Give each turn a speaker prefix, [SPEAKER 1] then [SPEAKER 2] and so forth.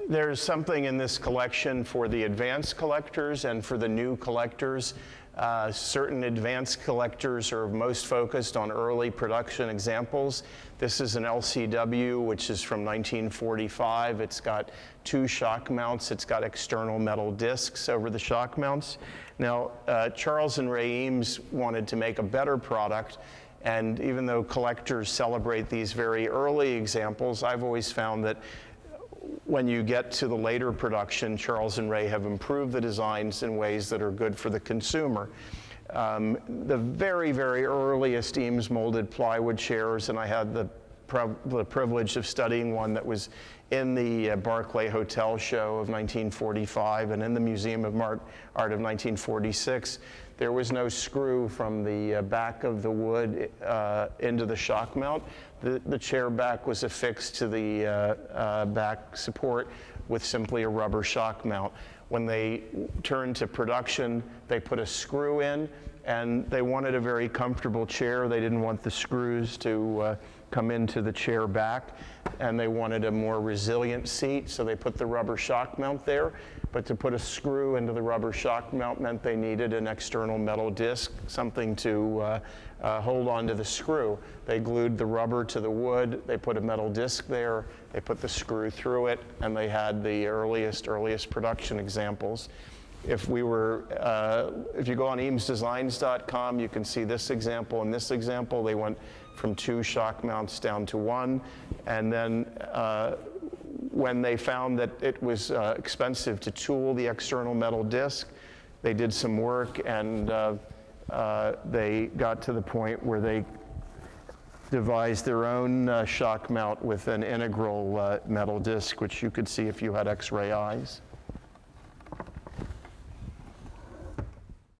[SPEAKER 1] There's something in this collection for the advanced collectors and for the new collectors. Certain advanced collectors are most focused on early production examples. This is an LCW, which is from 1945. It's got 2 shock mounts. It's got external metal discs over the shock mounts. Now, Charles and Ray Eames wanted to make a better product, and even though collectors celebrate these very early examples, I've always found that when you get to the later production, Charles and Ray have improved the designs in ways that are good for the consumer. The very, very earliest Eames molded plywood chairs, and I had the privilege of studying one that was in the Barclay Hotel show of 1945 and in the Museum of Art of 1946. There was no screw from the back of the wood into the shock mount. The chair back was affixed to the back support with simply a rubber shock mount. When they turned to production, they put a screw in, and they wanted a very comfortable chair. They didn't want the screws to come into the chair back, and they wanted a more resilient seat, so they put the rubber shock mount there. But to put a screw into the rubber shock mount meant they needed an external metal disc, something to hold on to the screw. They glued the rubber to the wood, they put a metal disc there, they put the screw through it, and they had the earliest production examples. If you go on eamesdesigns.com, you can see this example and this example. They went from 2 shock mounts down to 1, and then when they found that it was expensive to tool the external metal disc, they did some work, and they got to the point where they devised their own shock mount with an integral metal disc, which you could see if you had X-ray eyes.